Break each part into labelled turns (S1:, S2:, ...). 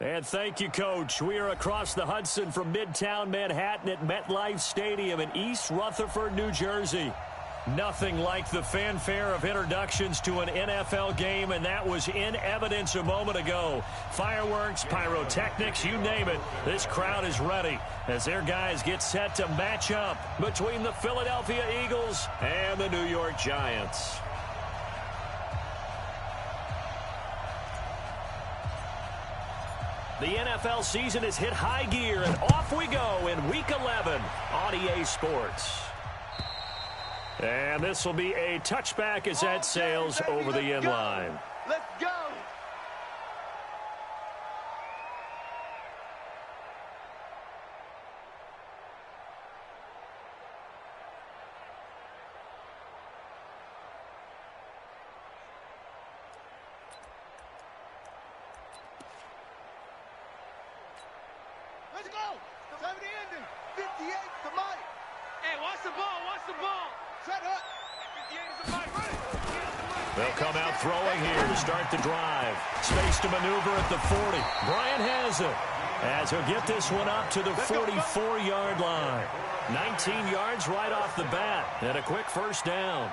S1: And thank you, Coach. We are across the Hudson from Midtown Manhattan at MetLife Stadium in East Rutherford, New Jersey. Nothing like the fanfare of introductions to an NFL game, and that was in evidence a moment ago. Fireworks, pyrotechnics, you name it. This crowd is ready as their guys get set to match up between the Philadelphia Eagles and the New York Giants. The NFL season has hit high gear, and off we go in Week 11 on EA Sports. And this will be a touchback as that sails over the end line.
S2: Let's go! Let's go! Time of the ending. 58 to Mike. Hey, watch the ball. Watch the ball. Set up. 58 is a Mike. Run it.
S1: They'll come out throwing here to start the drive. Space to maneuver at the 40. Bryant has it as he'll get this one up to the 44-yard line. 19 yards right off the bat and a quick first down.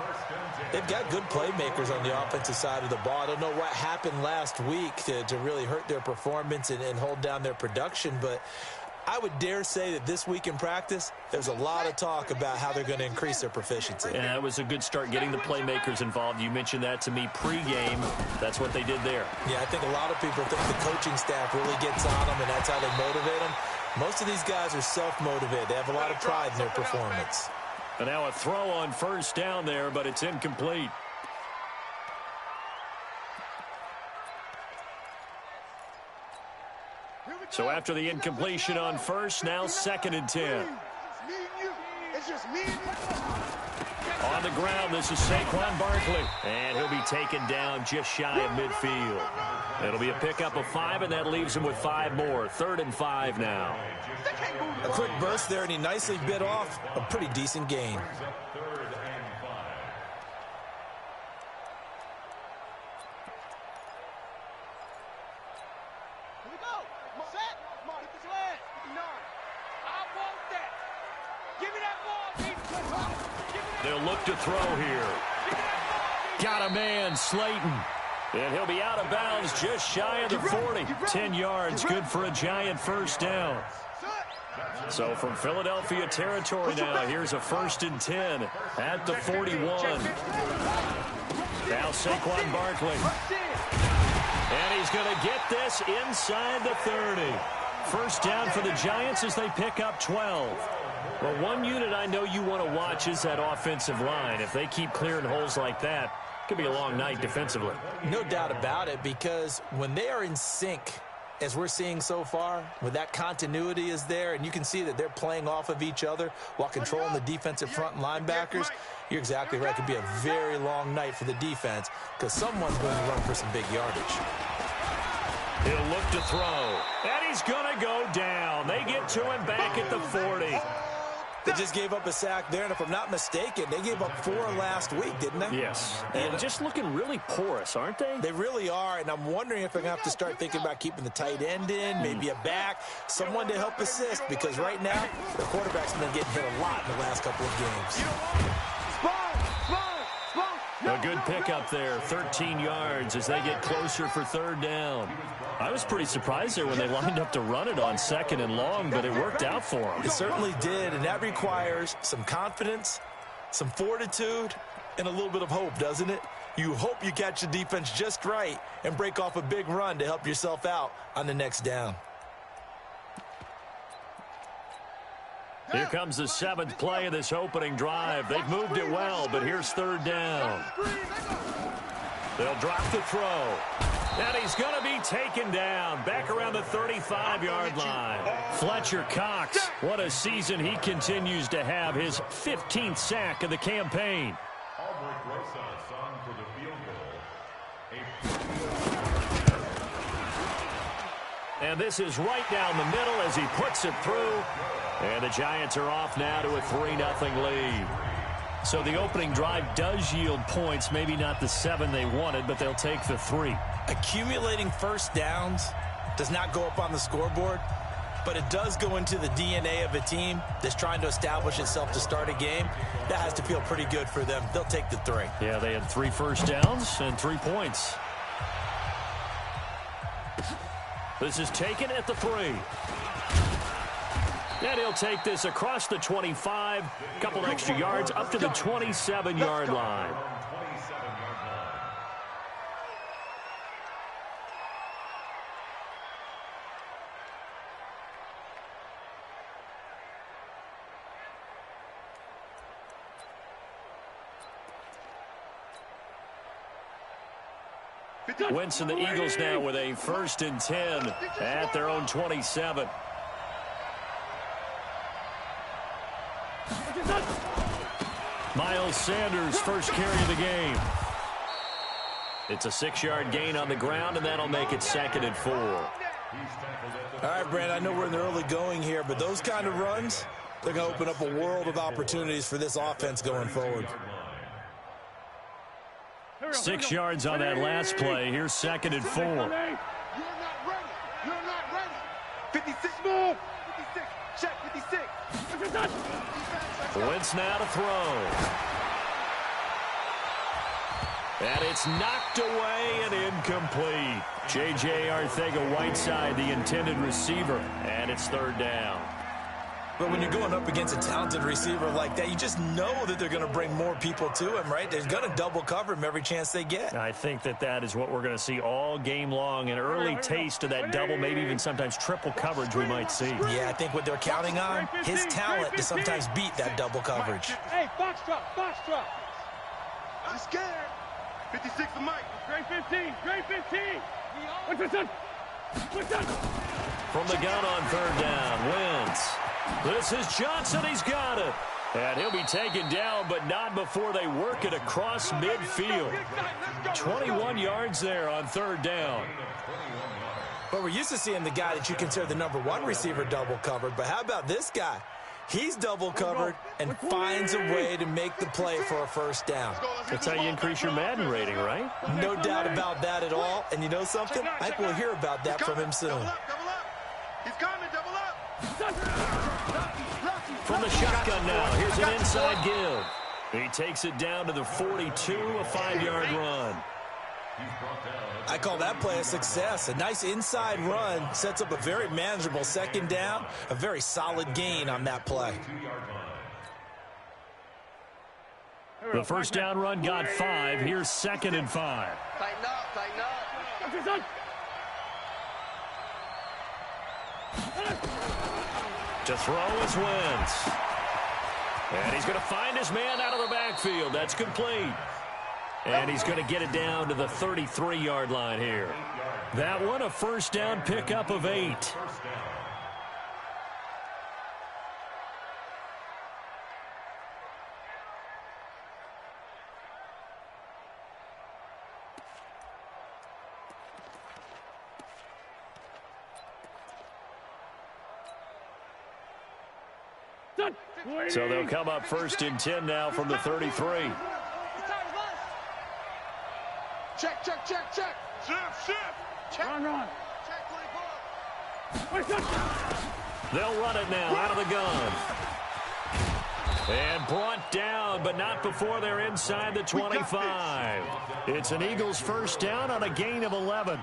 S3: They've got good playmakers on the offensive side of the ball. I don't know what happened last week to really hurt their performance and hold down their production, but I would dare say that this week in practice, there's a lot of talk about how they're going to increase their proficiency.
S1: And that was a good start getting the playmakers involved. You mentioned that to me pregame. That's what they did there. Yeah,
S3: I think a lot of people think the coaching staff really gets on them, and that's how they motivate them. Most of these guys are self-motivated. They have a lot of pride in their performance.
S1: And now a throw on first down there, but it's incomplete. So after the incompletion on first, now 2nd and 10. On the ground, this is Saquon Barkley. And he'll be taken down just shy of midfield. It'll be a pickup of 5, and that leaves him with 5 more. 3rd and 5 now.
S3: A quick burst there, and he nicely bit off a pretty decent gain.
S1: They'll look to throw here. Got a man, Slayton. And he'll be out of bounds just shy of the 40. 10 yards, good for a Giant first down. So from Philadelphia territory now, here's a 1st and 10 at the 41. Now Saquon Barkley. And he's going to get this inside the 30. First down for the Giants as they pick up 12. Well, one unit I know you want to watch is that offensive line. If they keep clearing holes like that, it could be a long night defensively.
S3: No doubt about it, because when they are in sync, as we're seeing so far, when that continuity is there, and you can see that they're playing off of each other while controlling the defensive front and linebackers, you're exactly right. It could be a very long night for the defense because someone's going to run for some big yardage.
S1: He'll look to throw, and he's going to go down. They get to him back at the 40.
S3: They just gave up a sack there, and if I'm not mistaken, they gave up 4 last week, didn't they?
S1: Yes. And just looking really porous, aren't they?
S3: They really are, and I'm wondering if they're going to have to start thinking about keeping the tight end in, maybe a back, someone to help assist, because right now, the quarterback's been getting hit a lot in the last couple of games.
S1: A good pickup there, 13 yards as they get closer for 3rd down. I was pretty surprised there when they lined up to run it on 2nd and long, but it worked out for them.
S3: It certainly did, and that requires some confidence, some fortitude, and a little bit of hope, doesn't it? You hope you catch the defense just right and break off a big run to help yourself out on the next down.
S1: Here comes the 7th play of this opening drive. They've moved it well, but here's 3rd down. They'll drop the throw. And he's going to be taken down back around the 35-yard line. Fletcher Cox, what a season he continues to have. His 15th sack of the campaign. And this is right down the middle as he puts it through. And the Giants are off now to a 3-0 lead. So the opening drive does yield points, maybe not the 7 they wanted, but they'll take the 3.
S3: Accumulating first downs does not go up on the scoreboard, but it does go into the DNA of a team that's trying to establish itself to start a game. That has to feel pretty good for them. They'll take the 3.
S1: Yeah, they had 3 first downs and 3 points. This is taken at the 3. And he'll take this across the 25, couple extra yards up to the 27-yard line. Wentz and the Eagles now with a 1st and 10 at their own 27. Miles Sanders, first carry of the game. It's a 6-yard gain on the ground, and that'll make it 2nd and 4.
S3: All right, Brand, I know we're in the early going here, but those kind of runs, they're going to open up a world of opportunities for this offense going forward.
S1: 6 yards on that last play. Here's 2nd and 4.
S2: You're not ready. You're not ready. 56 move. 56. Check 56.
S1: Wentz now to throw. And it's knocked away and incomplete. J.J. Arcega-Whiteside, the intended receiver, and it's 3rd down.
S3: But when you're going up against a talented receiver like that, you just know that they're going to bring more people to him, right? They're going to double cover him every chance they get.
S1: I think that is what we're going to see all game long. An early taste of that double, maybe even sometimes triple coverage we might see.
S3: Yeah, I think what they're counting on, his talent to sometimes beat that double coverage.
S2: Hey, box drop, box drop. I'm scared. 56 to Mike. Great 15, great 15. What's this on? What's that?
S1: From the gun on 3rd down, Wentz. This is Johnson. He's got it. And he'll be taken down, but not before they work it across midfield. 21 yards there on 3rd down.
S3: But we're used to seeing the guy that you consider the #1 receiver double covered. But how about this guy? He's double covered and finds a way to make the play for a 1st down.
S1: That's how you increase your Madden rating, right?
S3: No doubt about that at all. And you know something? I think we'll hear about that from him soon.
S2: Double up. He's coming, double up.
S1: From the shotgun now, here's an inside give. He takes it down to the 42, a 5-yard run.
S3: I call that play a success. A nice inside run sets up a very manageable 2nd down, a very solid gain on that play.
S1: The 1st down run got 5. Here's 2nd and 5.
S2: Tighten up, tighten up.
S1: To throw is Wentz. And he's going to find his man out of the backfield. That's complete. And he's going to get it down to the 33-yard line here. That one, a 1st down pickup of 8. So they'll come up 1st and 10 now from the 33.
S2: Check. Shift. Run. Check 24.
S1: They'll run it now out of the gun. And brought down, but not before they're inside the 25. It's an Eagles 1st down on a gain of 11.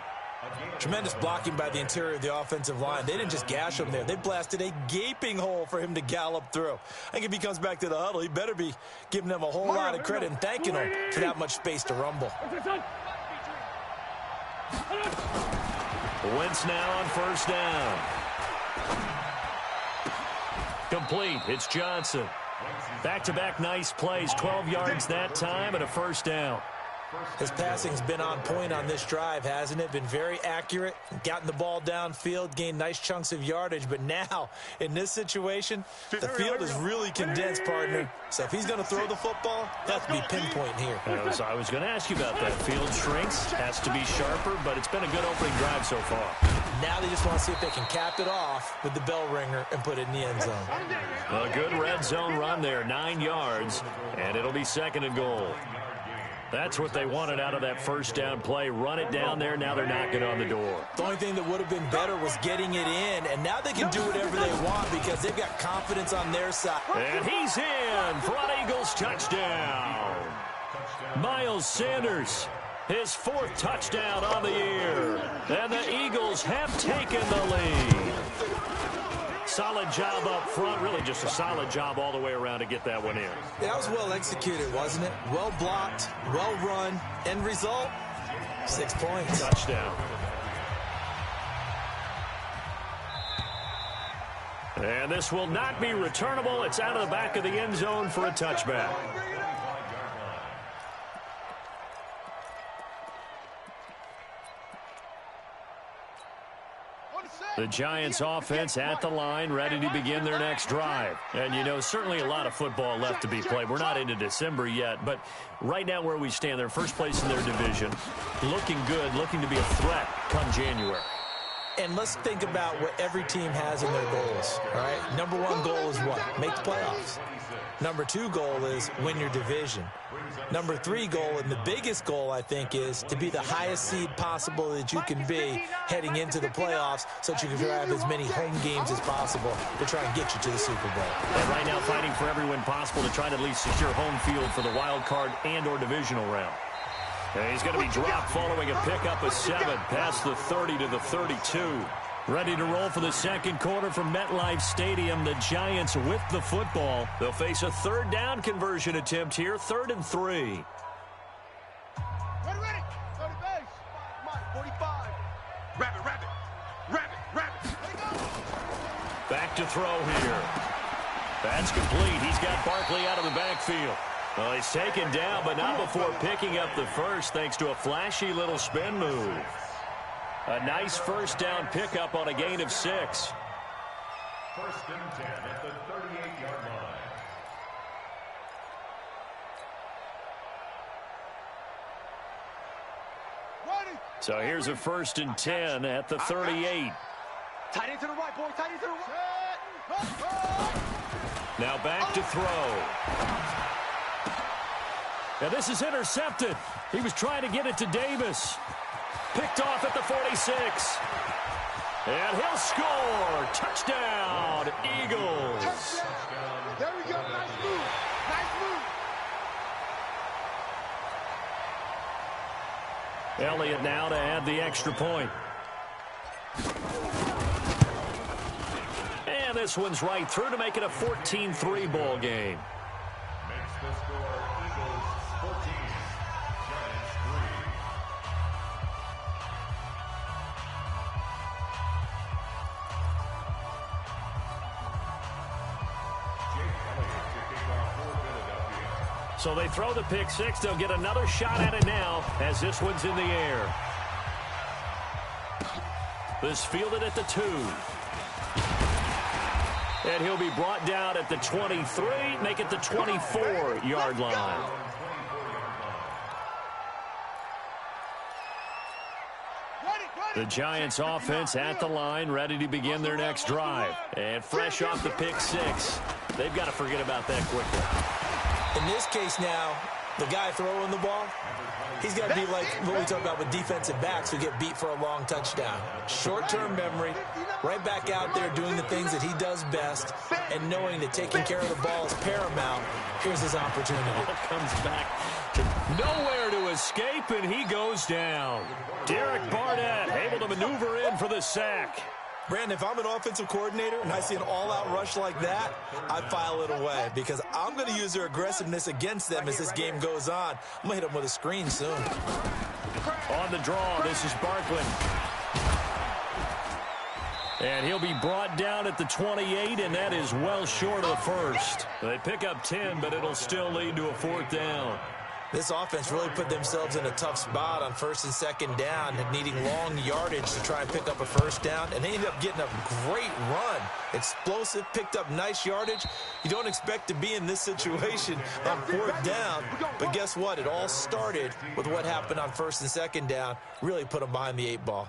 S3: Tremendous blocking by the interior of the offensive line. They didn't just gash him there. They blasted a gaping hole for him to gallop through. I think if he comes back to the huddle, he better be giving them a whole lot of credit and thanking them for that much space to rumble.
S1: Wentz now on 1st down. Complete. It's Johnson. Back-to-back nice plays. 12 yards that time and a 1st down.
S3: His passing's been on point on this drive, hasn't it? Been very accurate, gotten the ball downfield, gained nice chunks of yardage. But now, in this situation, the field is really condensed, partner. So if he's going to throw the football, that's to be pinpoint here.
S1: I was going to ask you about that. Field shrinks, has to be sharper, but it's been a good opening drive so far.
S3: Now they just want to see if they can cap it off with the bell ringer and put it in the end zone.
S1: A good red zone run there, 9 yards, and it'll be 2nd and goal. That's what they wanted out of that first down play. Run it down there. Now they're knocking on the door.
S3: The only thing that would have been better was getting it in, and now they can do whatever they want because they've got confidence on their side.
S1: And he's in for an Eagles touchdown. Miles Sanders, his 4th touchdown on the year. And the Eagles have taken the lead. Solid job up front, really just a solid job all the way around to get that one in.
S3: That was well executed, wasn't it? Well blocked, well run. End result, 6 points.
S1: Touchdown. And this will not be returnable. It's out of the back of the end zone for a touchback. The Giants offense at the line, ready to begin their next drive. And, you know, certainly a lot of football left to be played. We're not into December yet, but right now where we stand, they're first place in their division, looking good, looking to be a threat come January.
S3: And let's think about what every team has in their goals, all right? Number 1 goal is what? Make the playoffs. Number 2 goal is win your division. Number 3 goal, and the biggest goal, I think, is to be the highest seed possible that you can be heading into the playoffs so that you can drive as many home games as possible to try and get you to the Super Bowl.
S1: And right now fighting for every win possible to try to at least secure home field for the wild card and or divisional round. And he's going to be dropped following a pickup of 7 past the 30 to the 32. Ready to roll for the second quarter from MetLife Stadium. The Giants with the football. They'll face a 3rd down conversion attempt here, 3rd and 3.
S2: Ready. Go to base. Mike, 45. Rabbit.
S1: Back to throw here. That's complete. He's got Barkley out of the backfield. Well, he's taken down, but not before picking up the first thanks to a flashy little spin move. A nice first down pickup on a gain of 6.
S4: 1st and 10 at the 38-yard line.
S1: So here's a 1st and 10 at the 38.
S2: Tight end to the right, boy. Tight end to the right.
S1: Now back to throw. Now this is intercepted. He was trying to get it to Davis. Picked off at the 46. And he'll score. Touchdown, Eagles.
S2: Touchdown. There we go. Nice move.
S1: Elliott now to add the extra point. And this one's right through to make it a 14-3 ball game.
S4: Makes the score Eagles 14, Giants 3.
S1: So they throw the pick 6. They'll get another shot at it now as this one's in the air. This fielded at the 2. And he'll be brought down at the 23, make it the 24-yard line. The Giants offense at the line, ready to begin their next drive. And fresh off the pick 6. They've got to forget about that quickly.
S3: In this case now, the guy throwing the ball, he's got to be like what we talk about with defensive backs who get beat for a long touchdown. Short-term memory, right back out there doing the things that he does best, and knowing that taking care of the ball is paramount. Here's his opportunity.
S1: Comes back to nowhere to escape, and he goes down. Derek Barnett able to maneuver in for the sack.
S3: Brandon, if I'm an offensive coordinator and I see an all-out rush like that, I file it away because I'm going to use their aggressiveness against them as this game goes on. I'm going to hit them with a screen soon.
S1: On the draw, this is Barkley. And he'll be brought down at the 28, and that is well short of the first. They pick up 10, but it'll still lead to a 4th down.
S3: This offense really put themselves in a tough spot on 1st and 2nd down, needing long yardage to try and pick up a 1st down, and they ended up getting a great run. Explosive, picked up nice yardage. You don't expect to be in this situation on 4th down, but guess what? It all started with what happened on 1st and 2nd down. Really put them behind the 8 ball.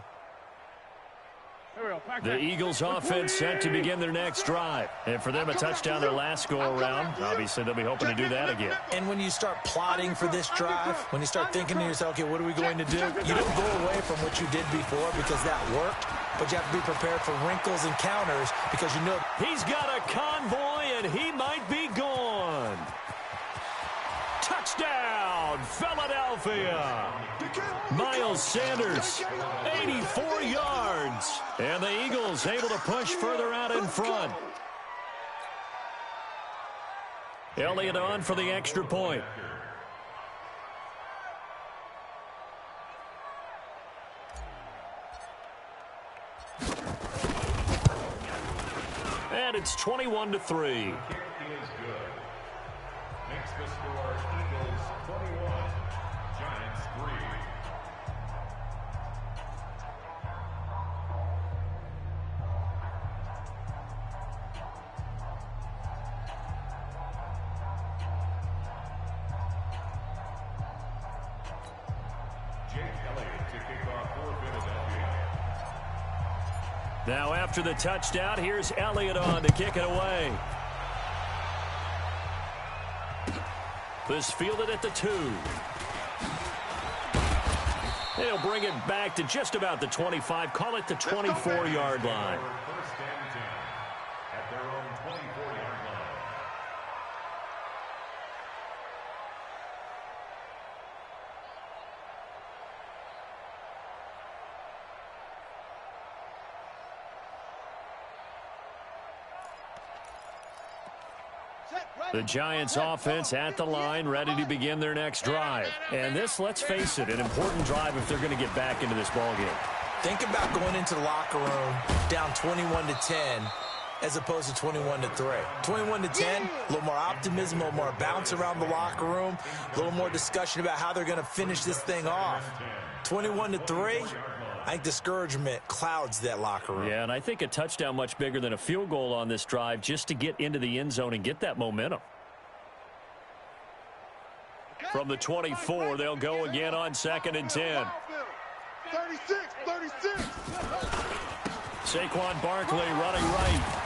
S1: The Eagles offense set to begin their next drive. And for them, a touchdown their last go-around. Obviously, they'll be hoping to do that again.
S3: And when you start plotting for this drive, when you start thinking to yourself, okay, what are we going to do? You don't go away from what you did before because that worked, but you have to be prepared for wrinkles and counters because you know.
S1: He's got a convoy, and he might be gone. Touchdown, Philadelphia. Miles Sanders, 84 yards. And the Eagles able to push further out in front. Elliott on for the extra point. And it's 21-3.
S4: Makes the score Eagles 21, Giants 3. Jake Elliott to kick off for Philadelphia.
S1: Now after the touchdown, here's Elliott on to kick it away. This fielded at the 2. They'll bring it back to just about the 25. Call it the 24-yard line.
S4: First and 10 at their own 24-yard line.
S1: The Giants offense at the line, ready to begin their next drive. And this, let's face it, an important drive if they're going to get back into this ballgame.
S3: Think about going into the locker room down 21-10 as opposed to 21-3. 21-10, a little more optimism, a little more bounce around the locker room, a little more discussion about how they're going to finish this thing off. 21-3, I think discouragement clouds that locker room.
S1: Yeah, and I think a touchdown much bigger than a field goal on this drive just to get into the end zone and get that momentum. From the 24, they'll go again on 2nd and 10.
S2: 36.
S1: Saquon Barkley running right.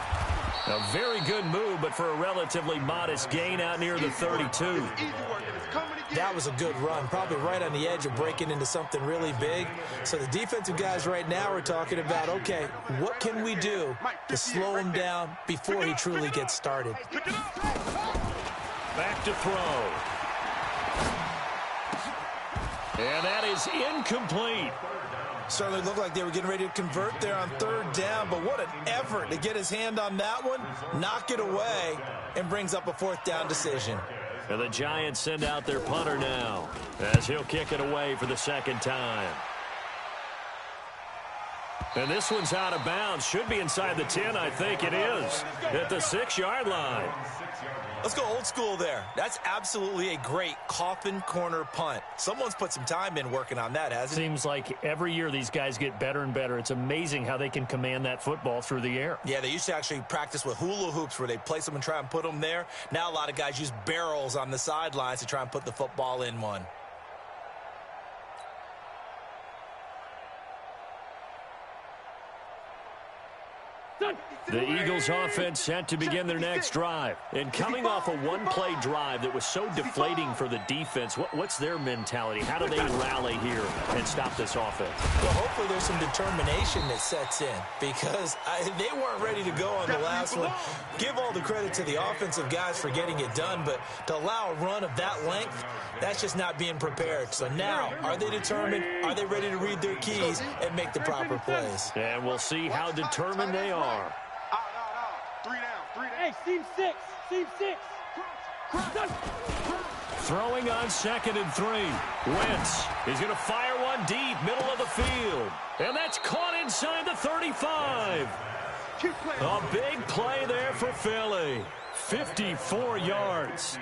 S1: A very good move, but for a relatively modest gain out near the 32.
S3: That was a good run, probably right on the edge of breaking into something really big. So the defensive guys right now are talking about, okay, what can we do to slow him down before he truly gets started?
S1: Back to throw. And that is incomplete.
S3: Certainly looked like they were getting ready to convert there on 3rd down, but what an effort to get his hand on that one, knock it away, and brings up a 4th down decision.
S1: And the Giants send out their punter now as he'll kick it away for the 2nd time. And this one's out of bounds. Should be inside the 10, I think it is, at the 6-yard line.
S3: Let's go old school there. That's absolutely a great coffin corner punt. Someone's put some time in working on that, hasn't it?
S1: Seems like every year these guys get better and better. It's amazing how they can command that football through the air.
S3: Yeah, they used to actually practice with hula hoops where they place them and try and put them there. Now a lot of guys use barrels on the sidelines to try and put the football in one.
S1: The Eagles offense set to begin their next drive. And coming off a one-play drive that was so deflating for the defense, what's their mentality? How do they rally here and stop this offense?
S3: Well, hopefully there's some determination that sets in because they weren't ready to go on the last one. Give all the credit to the offensive guys for getting it done, but to allow a run of that length, that's just not being prepared. So now, are they determined? Are they ready to read their keys and make the proper plays?
S1: And we'll see how determined they are.
S2: Hey, seam 6.
S1: Throwing on 2nd and 3. Wentz is going to fire one deep, middle of the field. And that's caught inside the 35. A big play there for Philly. 54 yards.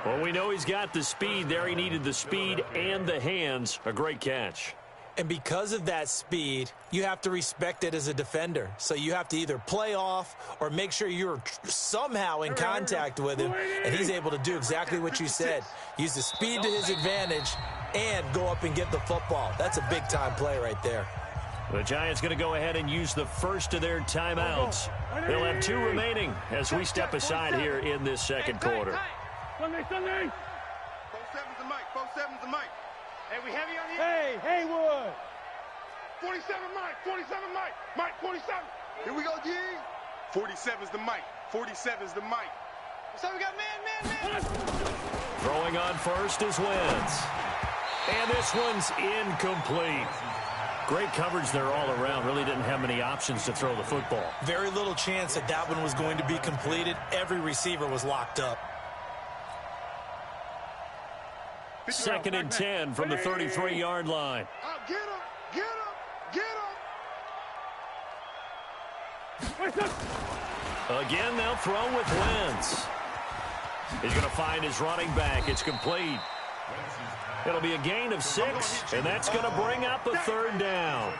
S1: Well, we know he's got the speed there. He needed the speed and the hands. A great catch.
S3: And because of that speed, you have to respect it as a defender. So you have to either play off or make sure you're somehow in contact with him. And he's able to do exactly what you said. Use the speed to his advantage and go up and get the football. That's a big-time play right there.
S1: The Giants going to go ahead and use the first of their timeouts. They'll have 2 remaining as we step aside here in this second quarter.
S2: Sunday. 4-7's the mic. 4-7's the mic. Hey, we heavy on you? Hey, Haywood. 47 mic. 47 mic. Mike, 47. Here we go, G. 47's the mic. 47's the mic. So we got man.
S1: Throwing on first is Wentz. And this one's incomplete. Great coverage there all around. Really didn't have many options to throw the football.
S3: Very little chance that that one was going to be completed. Every receiver was locked up.
S1: 2nd and 10 from the 33-yard line.
S2: Get him.
S1: Again, they'll throw with Wentz. He's going to find his running back. It's complete. It'll be a gain of 6, and that's going to bring up a 3rd down.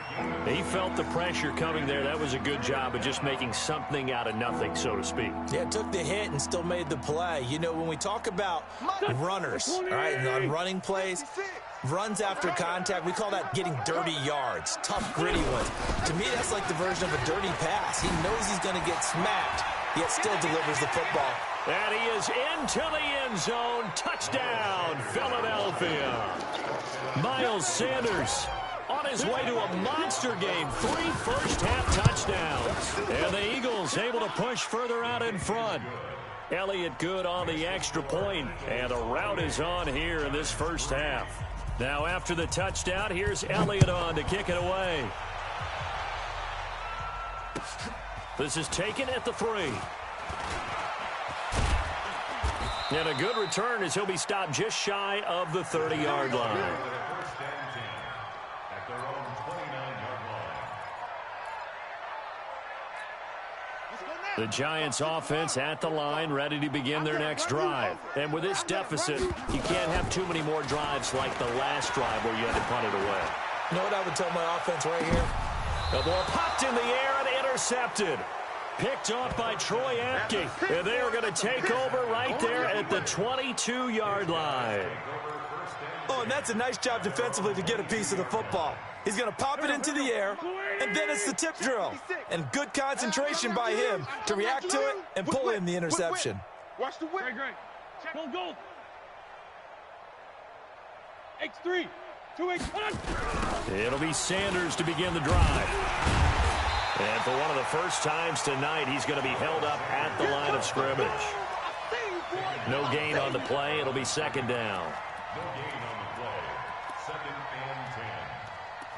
S1: He felt the pressure coming there. That was a good job of just making something out of nothing, so to speak.
S3: Yeah, took the hit and still made the play. You know, when we talk about runners, all right, on running plays, runs after contact, we call that getting dirty yards, tough, gritty ones. To me, that's like the version of a dirty pass. He knows he's going to get smacked, yet still delivers the football.
S1: And he is into the end zone. Touchdown, Philadelphia. Miles Sanders on his way to a monster game. 3 first-half touchdowns. And the Eagles able to push further out in front. Elliott good on the extra point, and the route is on here in this first half. Now after the touchdown, here's Elliott on to kick it away. This is taken at the 3. And a good return as he'll be stopped just shy of the 30-yard line. The Giants offense at the line, ready to begin their next drive. And with this deficit, you can't have too many more drives like the last drive where you had to punt it away.
S3: You know what I would tell my offense right here?
S1: The ball popped in the air and intercepted. Picked off by Troy Apke. And they are going to take over right there at the 22-yard line.
S3: Oh, and that's a nice job defensively to get a piece of the football. He's going to pop it into the air, and then it's the tip drill. And good concentration by him to react to it and pull in the interception.
S2: Watch the whip. Great. Check on goal. X3. 2-8.
S1: It'll be Sanders to begin the drive. And for one of the first times tonight, he's going to be held up at the line of scrimmage. No gain on the play. It'll be 2nd down.
S4: No gain on the play. 2nd and 10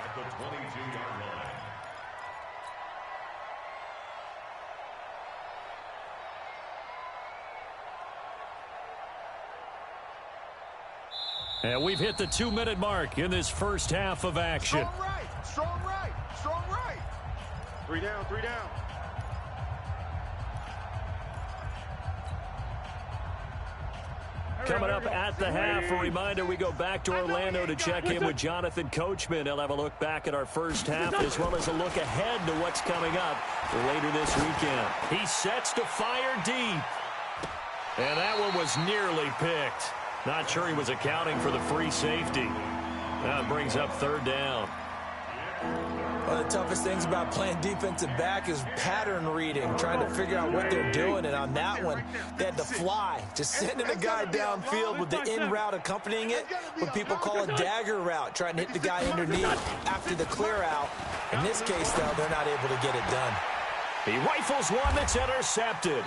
S4: at the 22-yard line.
S1: And we've hit the 2-minute mark in this first half of action.
S2: Strong right. 3 down.
S1: Coming up at the half, a reminder, we go back to Orlando to check in with Jonathan Coachman. He'll have a look back at our first half as well as a look ahead to what's coming up later this weekend. He sets to fire deep. And that one was nearly picked. Not sure he was accounting for the free safety. That brings up 3rd down.
S3: One of the toughest things about playing defensive back is pattern reading, trying to figure out what they're doing. And on that one, they had to fly, just sending a guy downfield with the in route accompanying it, what people call a dagger route, trying to hit the guy underneath after the clear out. In this case, though, they're not able to get it done.
S1: He rifles one that's intercepted.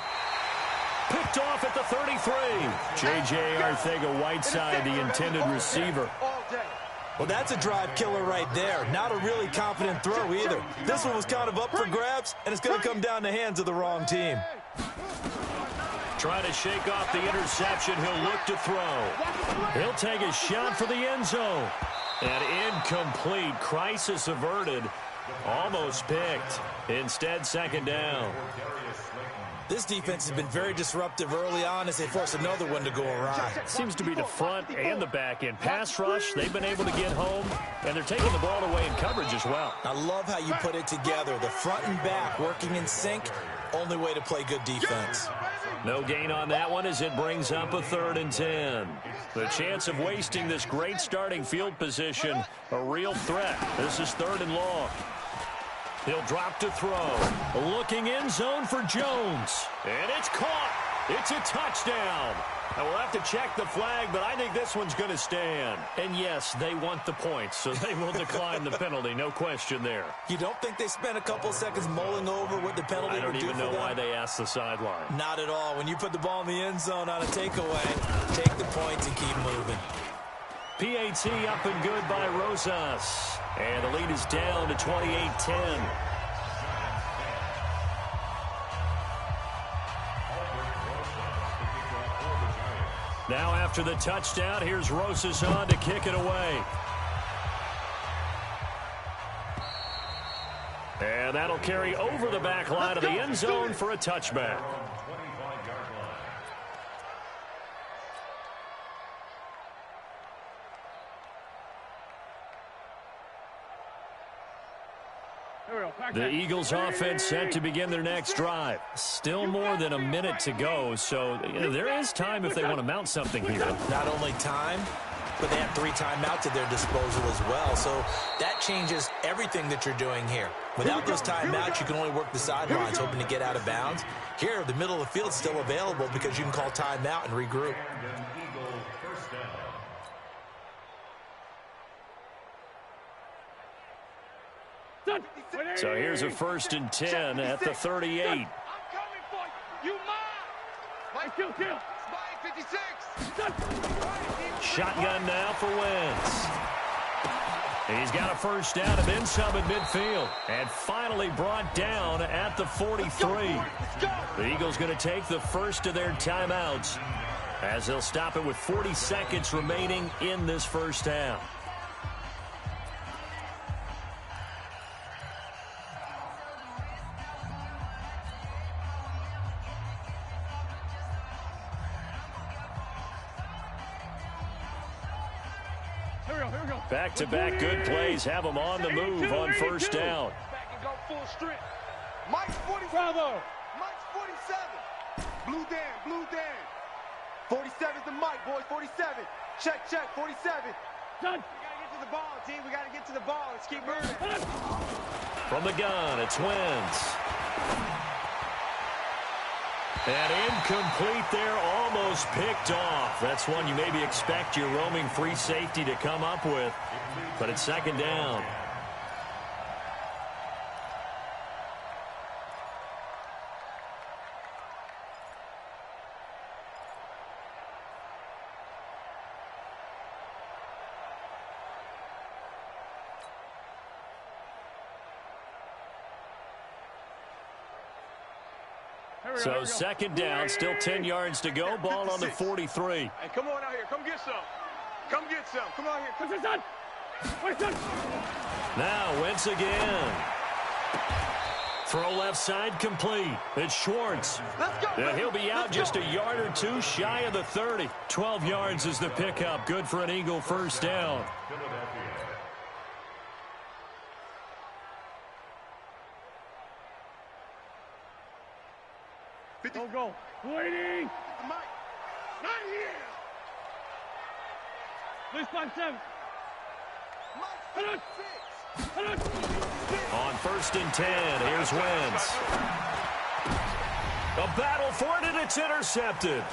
S1: Picked off at the 33. J.J. Arcega-Whiteside, the intended receiver.
S3: Well, that's a drive killer right there. Not a really confident throw either. This one was kind of up for grabs, and it's going to come down the hands of the wrong team.
S1: Trying to shake off the interception. He'll look to throw. He'll take a shot for the end zone. And incomplete. Crisis averted. Almost picked. Instead, 2nd down.
S3: This defense has been very disruptive early on as they force another one to go awry.
S1: Seems to be the front and the back end. Pass rush, they've been able to get home, and they're taking the ball away in coverage as well.
S3: I love how you put it together. The front and back working in sync, only way to play good defense.
S1: No gain on that one as it brings up a 3rd and 10. The chance of wasting this great starting field position, a real threat. This is 3rd and long. He'll drop to throw. Looking end zone for Jones. And it's caught. It's a touchdown. Now, we'll have to check the flag, but I think this one's going to stand. And, yes, they want the points, so they will decline the penalty. No question there.
S3: You don't think they spent a couple seconds mulling over what the penalty would do for them? I don't even know
S1: why they asked the sideline.
S3: Not at all. When you put the ball in the end zone on a takeaway, take the points and keep moving.
S1: PAT up and good by Rosas. And the lead is down to 28-10. Now after the touchdown, here's Rosas on to kick it away. And that'll carry over the back line of the end zone for a touchback. The Eagles offense set to begin their next drive. Still more than a minute to go, so there is time if they want to mount something here.
S3: Not only time, but they have 3 timeouts at their disposal as well. So that changes everything that you're doing here. Without those timeouts, you can only work the sidelines, hoping to get out of bounds. Here, the middle of the field is still available because you can call timeout and regroup.
S1: So here's a 1st and 10 at the 38.
S2: I'm coming for you. You mine. Kill. 56.
S1: Shotgun now for Wentz. He's got a first down and then some at midfield. And finally brought down at the 43. The Eagles going to take the first of their timeouts as they'll stop it with 40 seconds remaining in this first half. Back-to-back good plays have them on the move on first down.
S2: Back and go full strength. Mike's 47. Bravo. Mike's 47. Blue Dan. 47's the Mike, boys. 47. Check. 47. Done. We got to get to the ball, team. We got to get to the ball. Let's keep moving.
S1: From the gun, it's Wentz. And incomplete there, almost picked off. That's one you maybe expect your roaming free safety to come up with, but it's 2nd down. So 2nd down, still 10 yards to go. Ball on the 43.
S2: Hey, come on out here. Come get some. Come on out here.
S1: Now Wentz again. Throw left side complete. It's Schwartz.
S2: Let's go.
S1: He'll be out just a yard or 2 shy of the 30. 12 yards is the pickup. Good for an Eagle first down.
S2: Go. Waiting. Mike. Not here. Please 5-7.
S1: On 1st and 10, here's Wentz. A battle for it, and it's intercepted.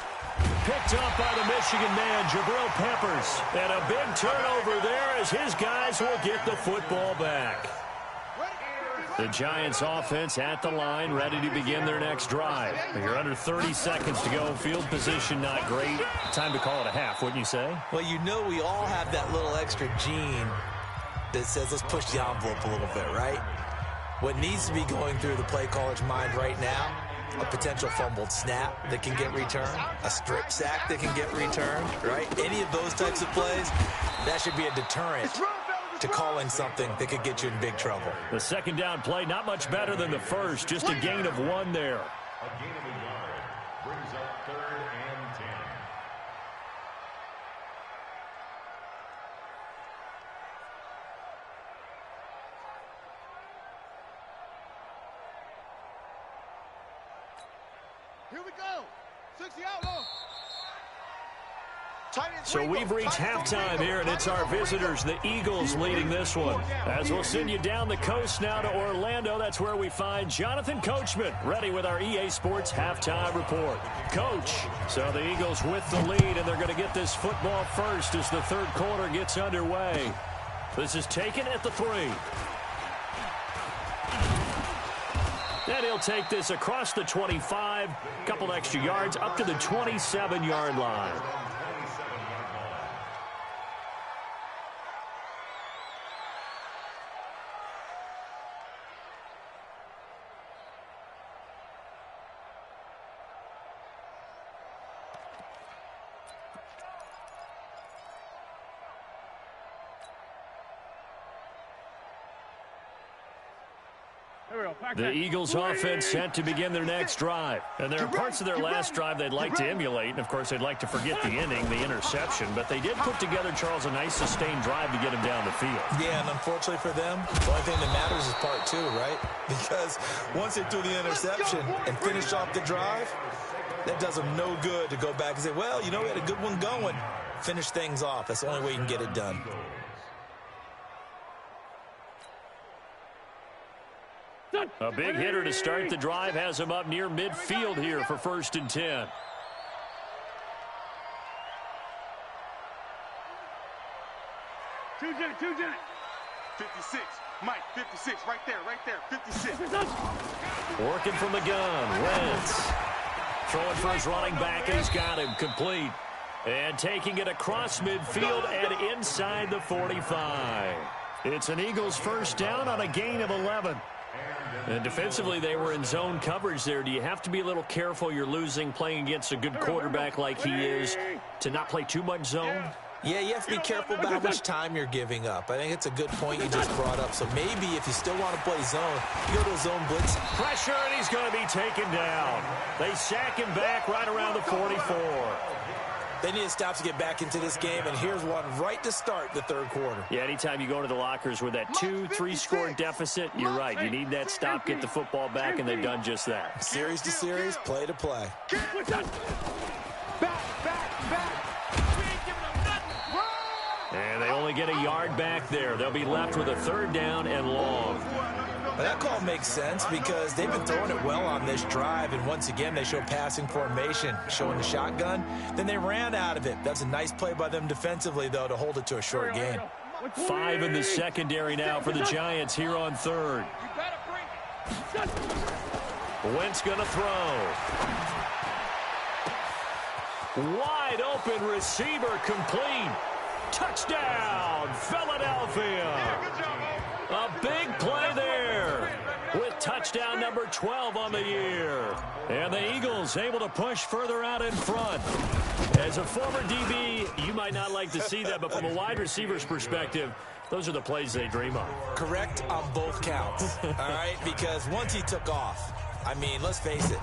S1: Picked up by the Michigan man, Jabril Peppers. And a big turnover there as his guys will get the football back. The Giants offense at the line, ready to begin their next drive. You're under 30 seconds to go. Field position not great. Time to call it a half, wouldn't you say?
S3: Well, you know we all have that little extra gene that says let's push the envelope a little bit, right? What needs to be going through the play caller's mind right now, a potential fumbled snap that can get returned, a strip sack that can get returned, right? Any of those types of plays, that should be a deterrent to calling something that could get you in big trouble.
S1: The 2nd down play, not much better than the first, just a gain of 1 there.
S4: A gain of a yard brings up 3rd and 10.
S2: Here we go. 60 out low.
S1: So we've reached halftime here, and it's our visitors, the Eagles, leading this one. As we'll send you down the coast now to Orlando, that's where we find Jonathan Coachman, ready with our EA Sports halftime report. Coach, so the Eagles with the lead, and they're going to get this football first as the third quarter gets underway. This is taken at the 3. And he'll take this across the 25, couple extra yards, up to the 27-yard line. The Eagles offense set to begin their next drive. And there are parts of their last drive they'd like to emulate. And, of course, they'd like to forget the inning, the interception. But they did put together, Charles, a nice sustained drive to get him down the field. Yeah, and unfortunately for them, the only thing that matters is part 2, right? Because once they threw the interception and finished off the drive, that does them no good to go back and say, well, you know, we had a good one going. Finish things off. That's the only way you can get it done. A big hitter to start the drive has him up near midfield here for 1st and 10.
S2: Two Jen. 56. Mike, 56. Right there. 56.
S1: Working from the gun. Wentz. Throwing for his running back, and he's got him complete. And taking it across midfield and inside the 45. It's an Eagles first down on a gain of 11. And defensively, they were in zone coverage there. Do you have to be a little careful? You're losing, playing against a good quarterback like he is, to not play too much zone? Yeah, you have to be careful about how much time you're giving up. I think it's a good point you just brought up. So maybe if you still want to play zone, you go to a zone blitz. Pressure, and he's going to be taken down. They sack him back right around the 44. They need to stop to get back into this game, and here's one right to start the third quarter. Yeah, anytime you go to the lockers with that 2-3 score deficit, you're right. You need that stop, get the football back, and they've done just that. Series to series, play to play. And they only get a yard back there. They'll be left with a 3rd down and long. Well, that call makes sense because they've been throwing it well on this drive, and once again they show passing formation, showing the shotgun. Then they ran out of it. That's a nice play by them defensively, though, to hold it to a short gain. 5 in the secondary now for the Giants here on 3rd. Wentz going to throw. Wide open receiver complete. Touchdown, Philadelphia. A big play there with touchdown number 12 on the year. And the Eagles able to push further out in front. As a former DB, you might not like to see that, but from a wide receiver's perspective, those are the plays they dream of. Correct on both counts, all right? Because once he took off, I mean, let's face it,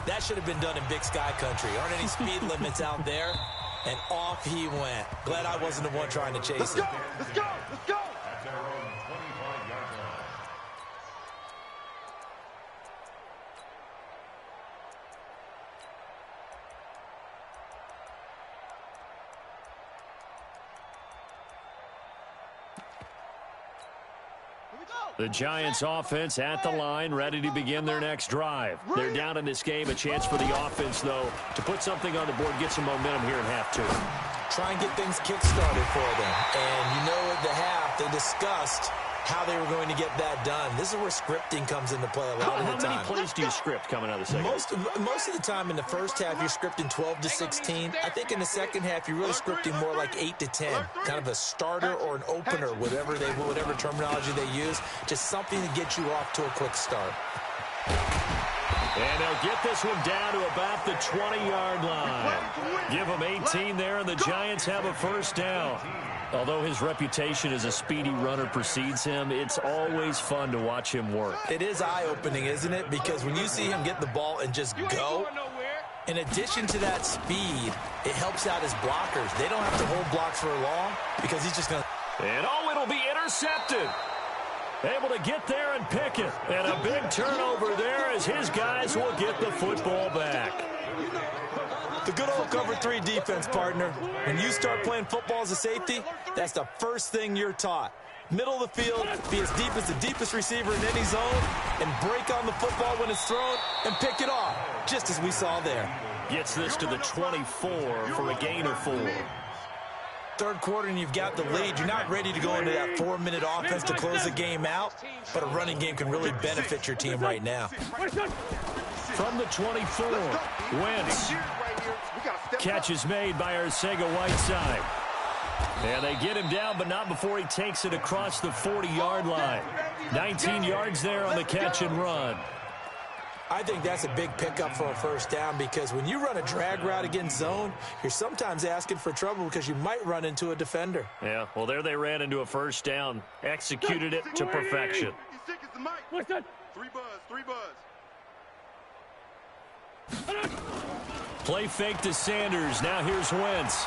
S1: that should have been done in Big Sky Country. Aren't any speed limits out there? And off he went. Glad I wasn't the one trying to chase it.
S2: Let's go!
S1: The Giants offense at the line, ready to begin their next drive. They're down in this game. A chance for the offense, though, to put something on the board, get some momentum here in half 2. Try and get things kick-started for them. And you know at the half, they discussed how they were going to get that done. This is where scripting comes into play a lot of the time. How many plays do you script coming out of the second? Most of the time in the first half, you're scripting 12 to 16. I think in the second half, you're really scripting more like 8 to 10. Kind of a starter or an opener, whatever terminology they use. Just something to get you off to a quick start. And they'll get this one down to about the 20-yard line. Give them 18 there, and the Giants have a first down. Although his reputation as a speedy runner precedes him, it's always fun to watch him work. It is eye-opening, isn't it? Because when you see him get the ball and just go, in addition to that speed, it helps out his blockers. They don't have to hold blocks for long because he's just going to... And it'll be intercepted. Able to get there and pick it. And a big turnover there as his guys will get the football back.
S3: The good old cover 3 defense, partner. When you start playing football as a safety, that's the first thing you're taught. Middle of the field, be as deep as the deepest receiver in any zone, and break on the football when it's thrown and pick it off, just as we saw there.
S1: Gets this to the 24 for a gain of 4.
S3: Third quarter and you've got the lead. You're not ready to go into that 4-minute offense to close the game out, but a running game can really benefit your team right now.
S1: From the 24, Wentz. Catch is made by Arcega-Whiteside. And they get him down, but not before he takes it across the 40-yard line. 19 yards there on the catch and run.
S3: I think that's a big pickup for a first down because when you run a drag route against zone, you're sometimes asking for trouble because you might run into a defender.
S1: Yeah, well, there they ran into a first down. Executed it to perfection.
S2: What's that? 3 buzz.
S1: Play fake to Sanders. Now here's Wentz.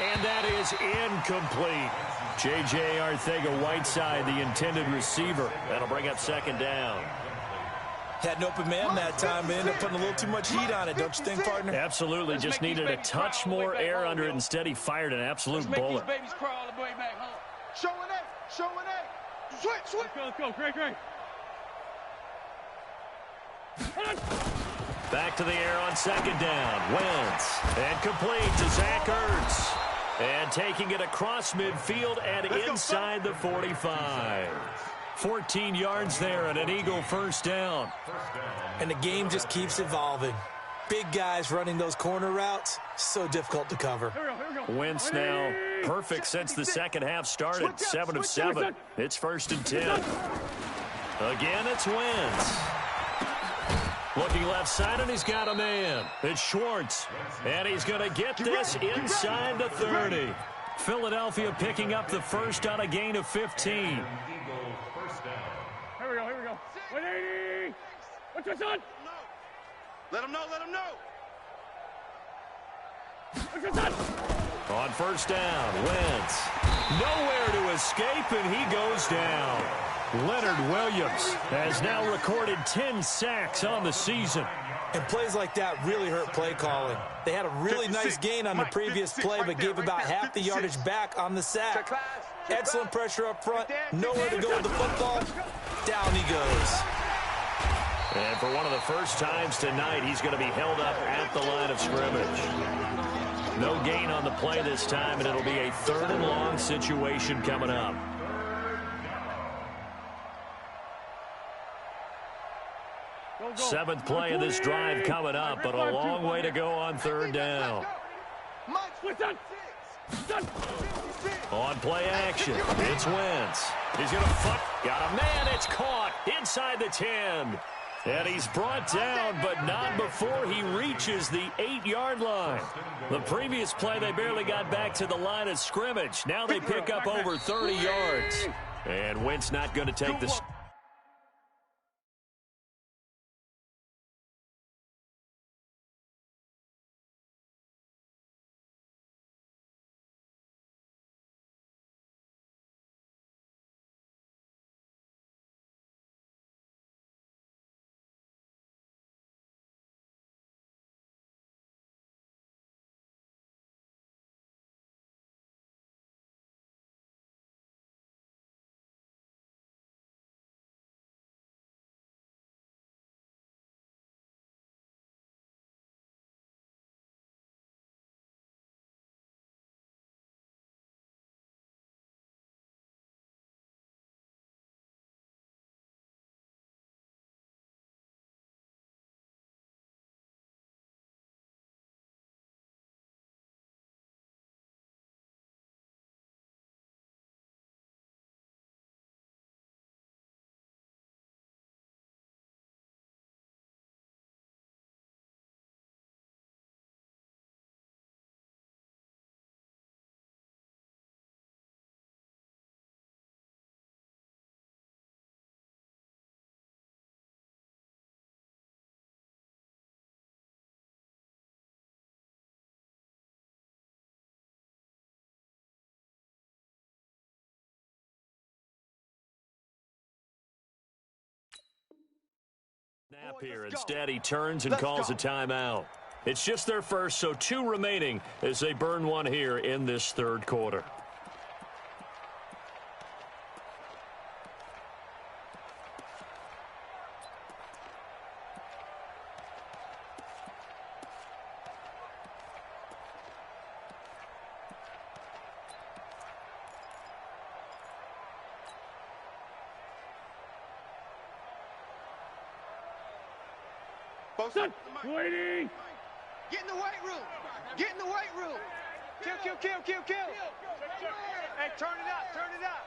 S1: And that is incomplete. J.J. Arcega-Whiteside, the intended receiver. That'll bring up second down.
S3: Had an open man that time, but ended up putting a little too much heat on it, don't you think, partner?
S1: Absolutely. Just needed a touch more air under it. Instead, he fired an absolute bullet.
S2: Showing A. Switch. Let's go. Great.
S1: Back to the air on second down. Wentz. And complete to Zach Ertz. And taking it across midfield and inside the 45. 14 yards there and an Eagle first down.
S3: And the game just keeps evolving. Big guys running those corner routes, so difficult to cover.
S1: Wentz now perfect since the second half started. 7 of 7. It's 1st and 10. Again, it's Wentz. Looking left side, and he's got a man. It's Schwartz. And he's going to get this inside the 30. Philadelphia picking up the first on a gain of 15.
S2: Here we go. 180. What's your son? Let him know. What's your son?
S1: On first down, Wentz. Nowhere to escape, and he goes down. Leonard Williams has now recorded 10 sacks on the season.
S3: And plays like that really hurt play calling. They had a really nice gain on the previous play, but gave about half the yardage back on the sack. Excellent pressure up front. Nowhere to go with the football. Down he goes.
S1: And for one of the first times tonight, he's going to be held up at the line of scrimmage. No gain on the play this time, and it'll be a 3rd and long situation coming up. Seventh play of this drive coming up, but a long way to go on 3rd down. On play action, it's Wentz. He's going to foot. Got a man. It's caught inside the 10. And he's brought down, but not before he reaches the 8-yard line. The previous play, they barely got back to the line of scrimmage. Now they pick up over 30 yards. And Wentz not going to take the... Snap here. Instead, he turns and calls a timeout. It's just their first, so 2 remaining as they burn one here in this third quarter.
S2: Waiting. Get in the weight room. Get in the weight room. Kill, kill, kill, kill, kill. Hey, turn it up, turn it up.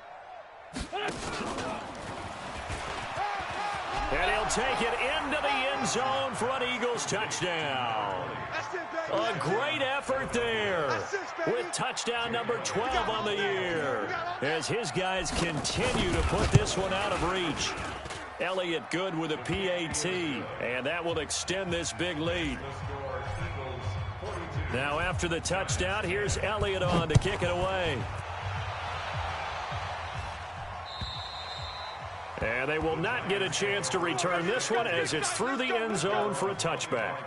S1: And he'll take it into the end zone for an Eagles touchdown. A great effort there with touchdown number 12 on the year as his guys continue to put this one out of reach. Elliott good with a PAT, and that will extend this big lead. Now after the touchdown, here's Elliott on to kick it away. And they will not get a chance to return this one as it's through the end zone for a touchback.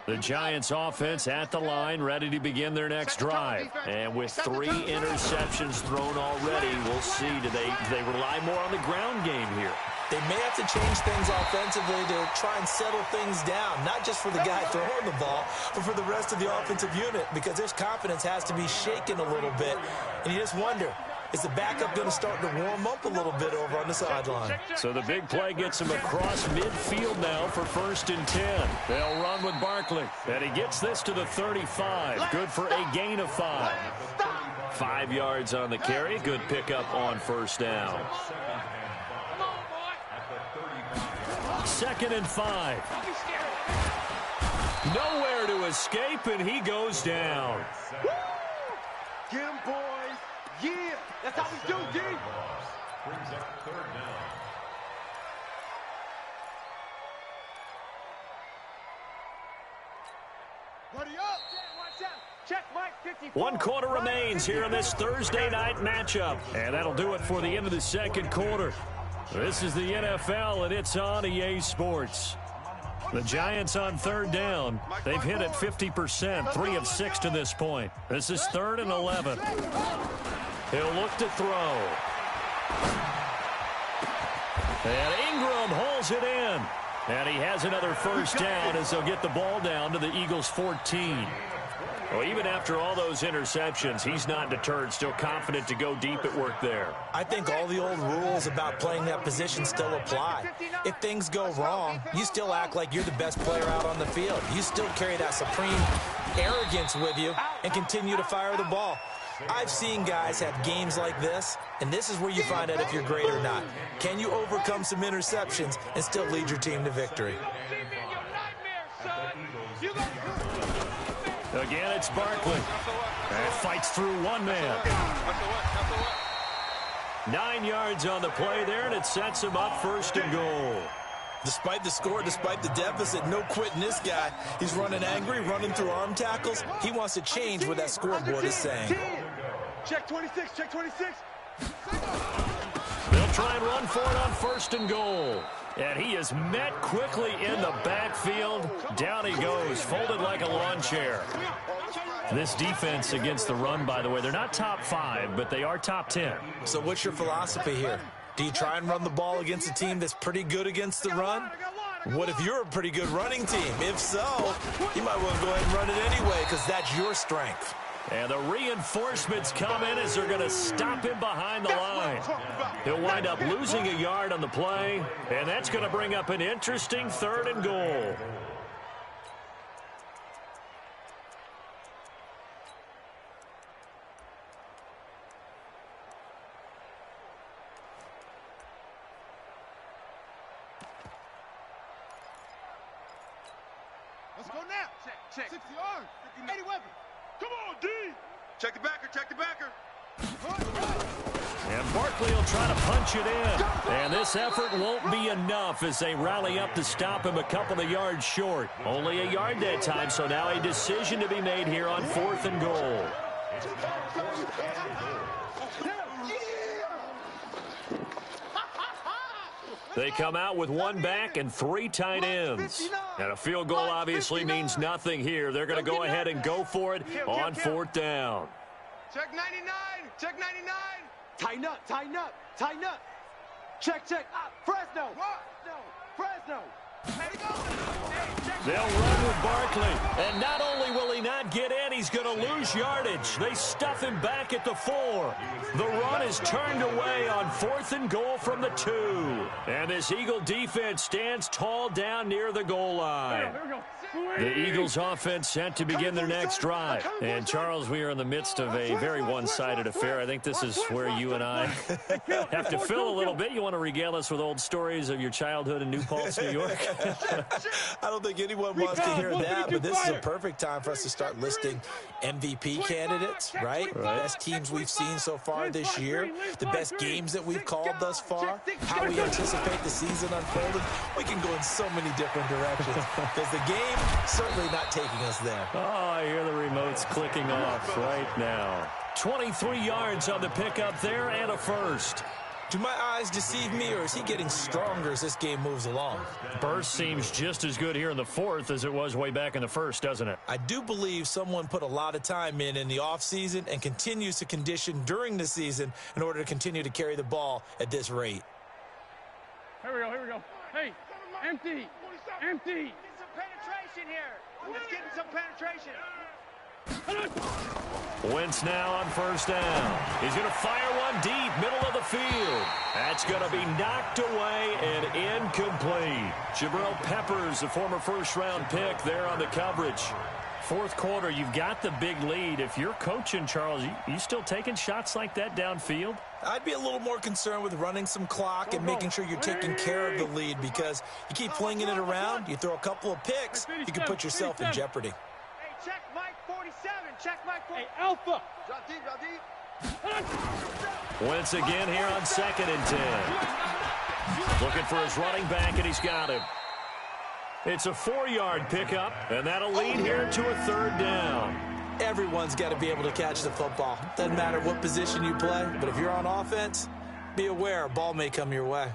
S1: The Giants offense at the line, ready to begin their next drive. And with 3 interceptions thrown already, we'll see. Do they rely more on the ground game here?
S3: They may have to change things offensively to try and settle things down, not just for the guy throwing the ball, but for the rest of the offensive unit, because his confidence has to be shaken a little bit. And you just wonder, is the backup going to start to warm up a little bit over on the sideline?
S1: So the big play gets him across midfield now for 1st and 10. They'll run with Barkley. And he gets this to the 35. Good for a gain of 5. 5 yards on the carry. Good pickup on 1st down. 2nd and 5. Nowhere to escape, and he goes down.
S2: Get him, boys. Yeah, that's how we do, D.
S4: Brings up 3rd down.
S2: Buddy up. Check Mike 54.
S1: 1 quarter remains here in this Thursday night matchup. And that'll do it for the end of the 2nd quarter. This is the NFL, and it's on EA Sports. The Giants on 3rd down. They've hit it 50%, 3 of 6 to this point. This is 3rd and 11. He'll look to throw. And Ingram holds it in. And he has another 1st down as they'll get the ball down to the Eagles' 14. Well, even after all those interceptions, he's not deterred, still confident to go deep at work there.
S3: I think all the old rules about playing that position still apply. If things go wrong, you still act like you're the best player out on the field. You still carry that supreme arrogance with you and continue to fire the ball. I've seen guys have games like this, and this is where you find out if you're great or not. Can you overcome some interceptions and still lead your team to victory?
S1: Again, it's Barkley. And fights through one man. 9 yards on the play there, and it sets him up 1st and goal.
S3: Despite the score, despite the deficit, no quitting this guy. He's running angry, running through arm tackles. He wants to change what that scoreboard is saying.
S2: Check 26, check 26.
S1: They'll try and run for it on 1st and goal. And he is met quickly in the backfield. Down he goes, folded like a lawn chair. This defense against the run, by the way, they're not top 5, but they are top 10.
S3: So what's your philosophy here? Do you try and run the ball against a team that's pretty good against the run? What if you're a pretty good running team? If so, you might want to go ahead and run it anyway because that's your strength.
S1: And the reinforcements come in as they're going to stop him behind the line. He'll wind up losing a yard on the play, and that's going to bring up an interesting 3rd and goal.
S2: Let's go now. Check. 60 yards. 80 weapons. Come on, D. Check the backer. Check the backer.
S1: And Barkley will try to punch it in. And this effort won't be enough as they rally up to stop him a couple of yards short. Only a yard that time, so now a decision to be made here on 4th and goal. They come out with one back and 3 tight ends. And a field goal obviously means nothing here. They're going to go ahead and go for it on 4th down.
S2: Check 99. Check 99.
S5: Tighten up. Tighten up. Tighten up. Check. Fresno. Fresno.
S1: They'll run with Barkley. And not only will he not get in, he's going to lose yardage. They stuff him back at the 4. The run is turned away on 4th and goal from the 2. And this Eagle defense stands tall down near the goal line.
S2: Here we go.
S1: The Eagles offense set to begin their next drive. And, Charles, we are in the midst of a very one-sided affair. I think this is where you and I have to fill a little bit. You want to regale us with old stories of your childhood in New Paltz, New York?
S3: I don't think anyone wants to hear that, but this is a perfect time for us to start listing MVP candidates, right? Best teams we've seen so far this year, the best games that we've called thus far, how we anticipate the season unfolding. We can go in so many different directions because the game certainly not taking us there.
S1: Oh, I hear the remotes clicking off right now. 23 yards on the pickup there and a first.
S3: Do my eyes deceive me, or is he getting stronger as this game moves along?
S1: Burst seems just as good here in the 4th as it was way back in the 1st, doesn't it?
S3: I do believe someone put a lot of time in the offseason and continues to condition during the season in order to continue to carry the ball at this rate.
S2: Here we go. Hey, empty.
S5: Get some penetration here. Let's get some penetration.
S1: Wentz now on 1st down. He's going to fire one deep, middle of the field. That's going to be knocked away and incomplete. Jabril Peppers, the former 1st-round pick, there on the coverage. 4th quarter, you've got the big lead. If you're coaching, Charles, you still taking shots like that downfield?
S3: I'd be a little more concerned with running some clock and making sure you're taking care of the lead, because you keep flinging it around, you throw a couple of picks, you can put yourself in jeopardy.
S5: Hey, check Mike 47. Check Mike 47.
S2: Hey, Alpha.
S5: Drop deep.
S1: Wentz again here on 2nd and 10. Looking for his running back, and he's got him. It's a 4-yard pickup, and that'll lead here to a 3rd down.
S3: Everyone's got to be able to catch the football. Doesn't matter what position you play, but if you're on offense, be aware a ball may come your way.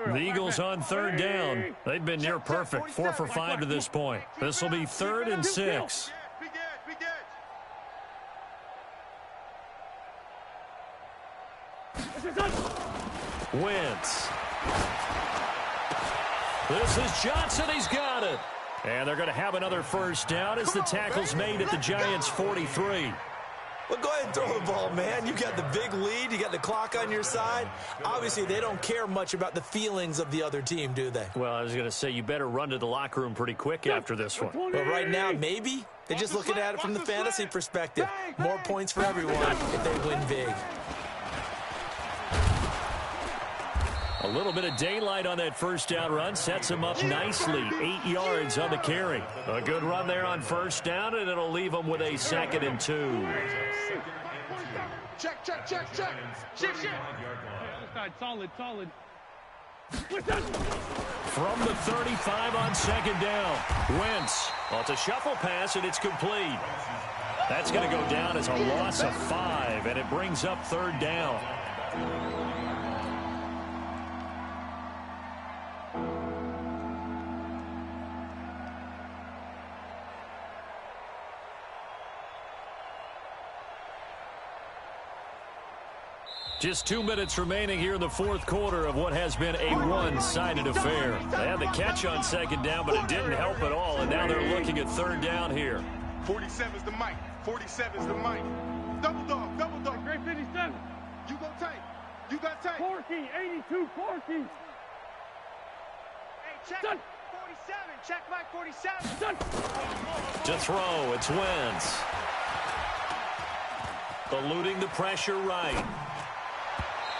S1: The Eagles on 3rd down. They've been near perfect, 4 for 5 to this point. This will be 3rd and 6. Wentz. This is Johnson. He's got it. And they're going to have another 1st down as the tackle's made at the Giants' 43.
S3: Well, go ahead and throw the ball, man. You got the big lead. You got the clock on your side. Obviously, they don't care much about the feelings of the other team, do they?
S1: Well, I was going to say, you better run to the locker room pretty quick after this one.
S3: But right now, maybe they're just looking at it from the fantasy perspective. More points for everyone if they win big.
S1: A little bit of daylight on that 1st down run sets him up nicely. 8 yards on the carry. A good run there on 1st down, and it'll leave him with a 2nd and 2.
S2: Check. Shift. Solid.
S1: From the 35 on 2nd down. Wentz. Well, it's a shuffle pass, and it's complete. That's going to go down as a loss of 5, and it brings up 3rd down. Just 2 minutes remaining here in the 4th quarter of what has been a one-sided affair. They had the catch on 2nd down, but it didn't help at all, and now they're looking at 3rd down here.
S2: 47's the mic. 47's the mic. Double dog. Great 57. You go tight. You got tight. Corky, 82, Corky.
S5: Hey, check
S2: Done.
S5: 47. Check Mike 47.
S2: Done.
S1: To throw, it's Wentz. Eluding the pressure right.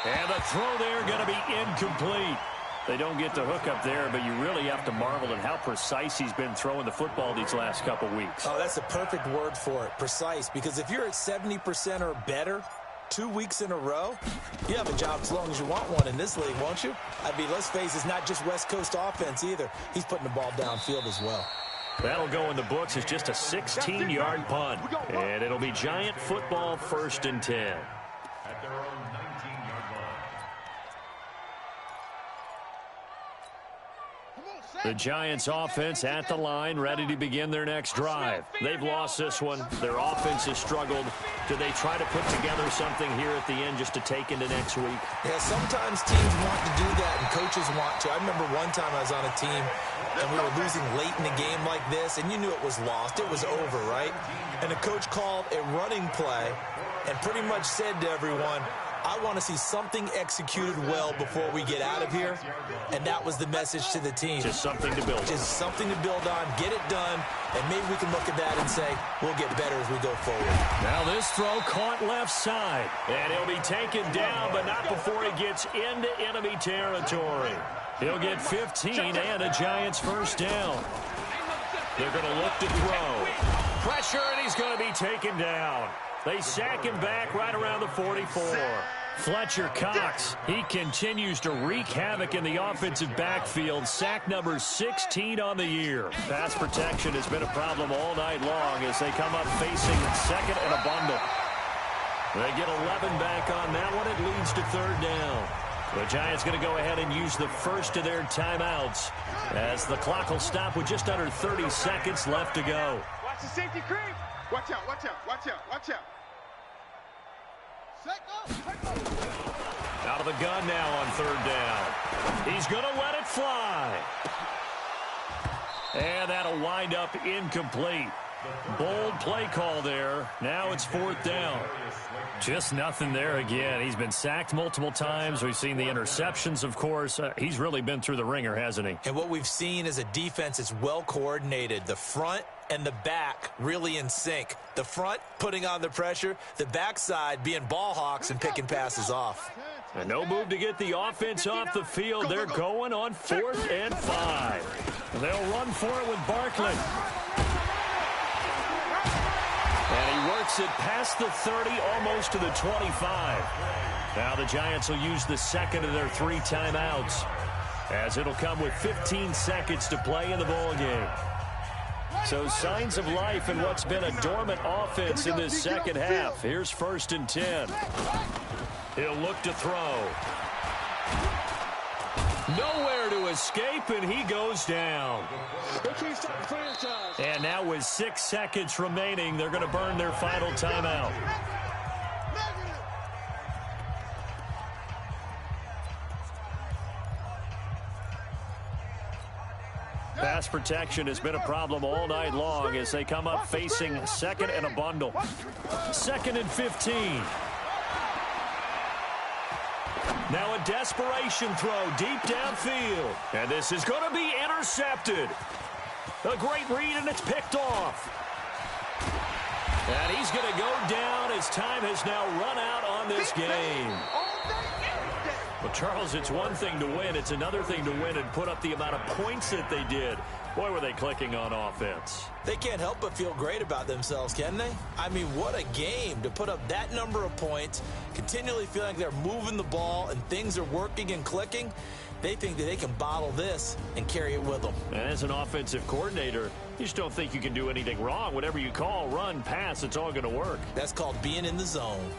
S1: And the throw there going to be incomplete. They don't get the hook up there, but you really have to marvel at how precise he's been throwing the football these last couple weeks.
S3: Oh, that's a perfect word for it, precise, because if you're at 70% or better 2 weeks in a row, you have a job as long as you want one in this league, won't you? I mean, let's face it, it's not just West Coast offense either. He's putting the ball downfield as well.
S1: That'll go in the books as just a 16-yard punt. And it'll be Giant football 1st and 10.
S4: At their own 19-yard line.
S1: The Giants offense at the line, ready to begin their next drive. They've lost this one. Their offense has struggled. Do they try to put together something here at the end just to take into next week?
S3: Yeah, sometimes teams want to do that and coaches want to. I remember one time I was on a team and we were losing late in a game like this, and you knew it was lost. It was over, right? And the coach called a running play and pretty much said to everyone, I want to see something executed well before we get out of here. And that was the message to the team.
S1: Just something to build on.
S3: Just something to build on, get it done, and maybe we can look at that and say, we'll get better as we go forward.
S1: Now this throw caught left side. And he'll be taken down, but not before he gets into enemy territory. He'll get 15 and a Giants 1st down. They're going to look to throw. Pressure, and he's going to be taken down. They sack him back right around the 44. Fletcher Cox, he continues to wreak havoc in the offensive backfield. Sack number 16 on the year. Pass protection has been a problem all night long as they come up facing 2nd and a bundle. They get 11 back on that one. It leads to 3rd down. The Giants going to go ahead and use the first of their timeouts as the clock will stop with just under 30 seconds left to go.
S2: Watch the safety creep. Watch out, watch out, watch out, watch out.
S1: Out of the gun now on 3rd down. He's going to let it fly. And that'll wind up incomplete. Bold play call there. Now it's 4th down. Just nothing there again. He's been sacked multiple times. We've seen the interceptions, of course. He's really been through the ringer, hasn't he?
S3: And what we've seen is a defense that's well coordinated. The front and the back really in sync. The front putting on the pressure, the backside being ball hawks and picking passes off.
S1: And no move to get the offense off the field. They're going on 4th and 5. They'll run for it with Barkley. And he works it past the 30, almost to the 25. Now the Giants will use the 2nd of their 3 timeouts, as it'll come with 15 seconds to play in the ballgame. So signs of life in what's been a dormant offense in this second half. Here's 1st and 10. He'll look to throw. Nowhere to escape, and he goes down. And now with 6 seconds remaining, they're going to burn their final timeout. Pass protection has been a problem all night long as they come up facing 2nd and a bundle. 2nd and 15. Now a desperation throw deep downfield. And this is going to be intercepted. A great read, and it's picked off. And he's going to go down as time has now run out on this game. Well, Charles, it's one thing to win. It's another thing to win and put up the amount of points that they did. Boy, were they clicking on offense.
S3: They can't help but feel great about themselves, can they? I mean, what a game to put up that number of points, continually feeling like they're moving the ball and things are working and clicking. They think that they can bottle this and carry it with them.
S1: And as an offensive coordinator, you just don't think you can do anything wrong. Whatever you call, run, pass, it's all going to work.
S3: That's called being in the zone.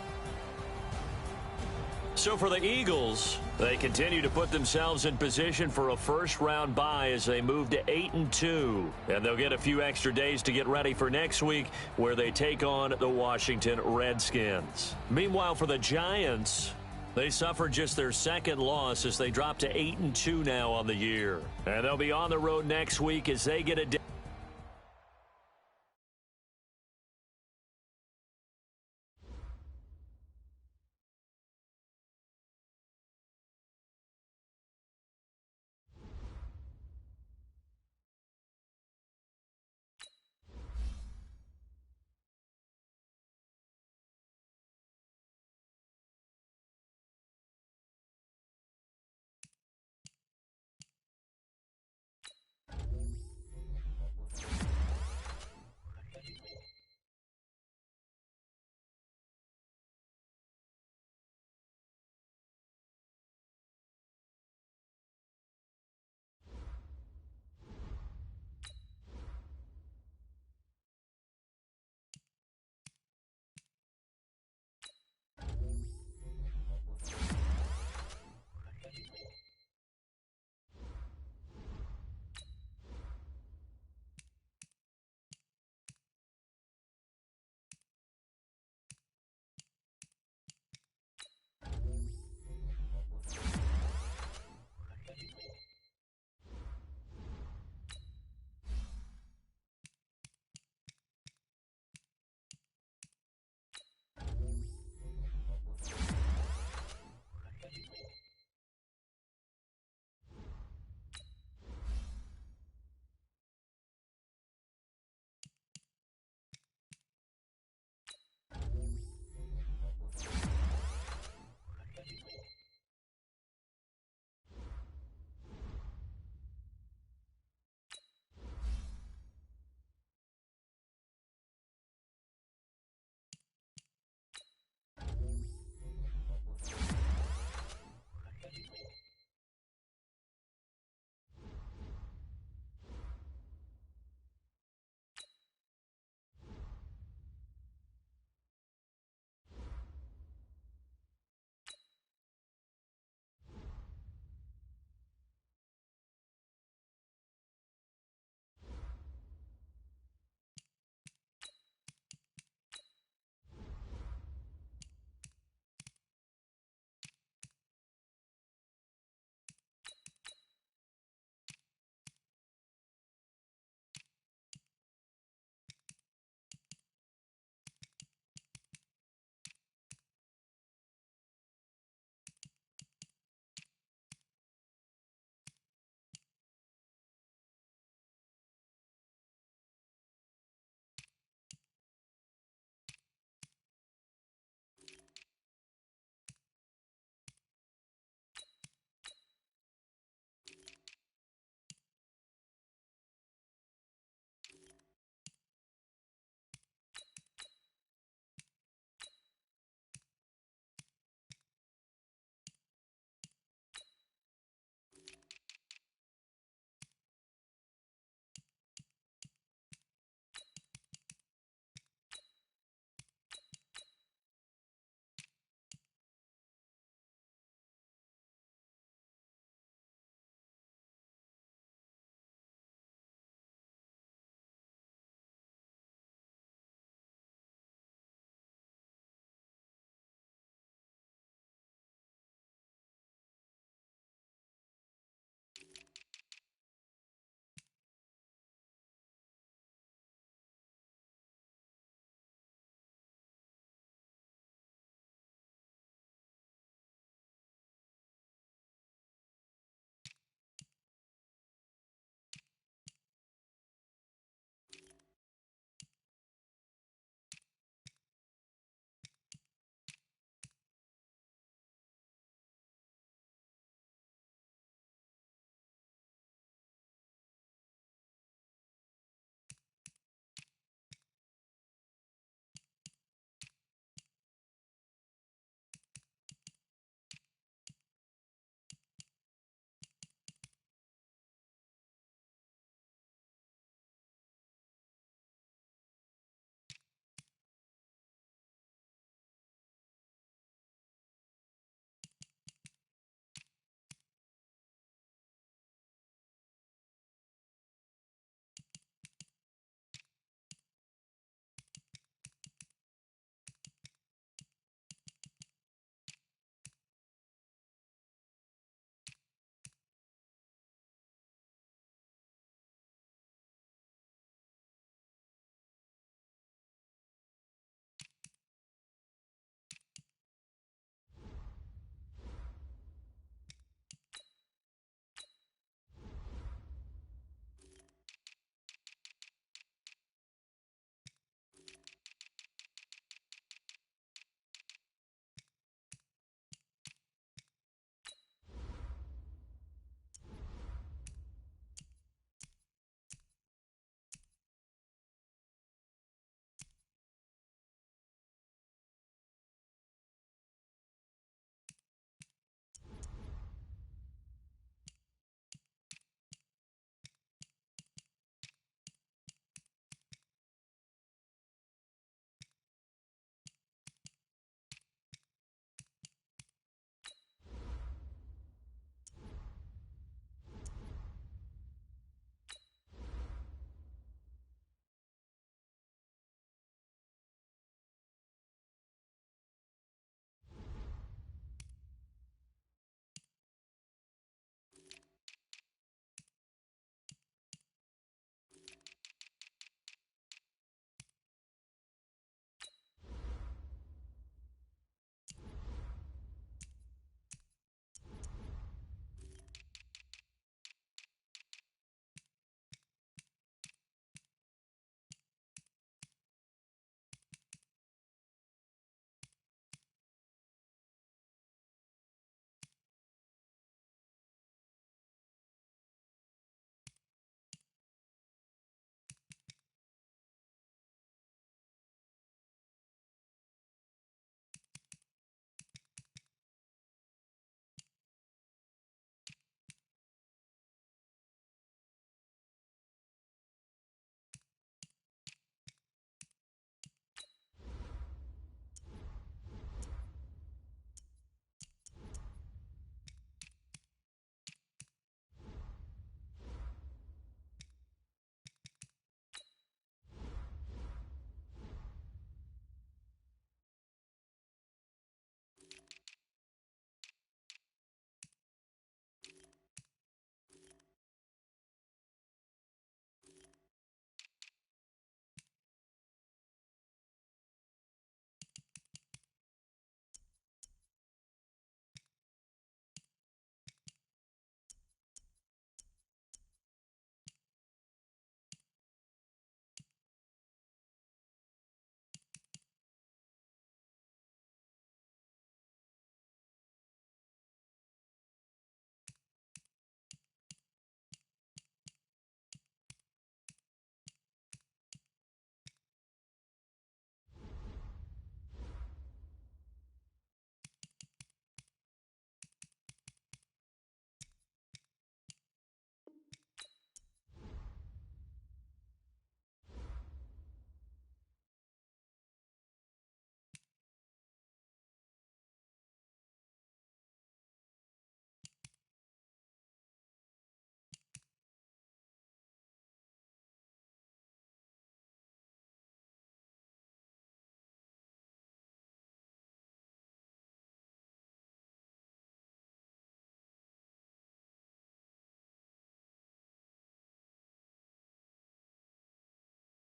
S1: So for the Eagles, they continue to put themselves in position for a first-round bye as they move to 8-2. And they'll get a few extra days to get ready for next week, where they take on the Washington Redskins. Meanwhile, for the Giants, they suffered just their 2nd loss as they drop to 8-2 now on the year. And they'll be on the road next week as they get a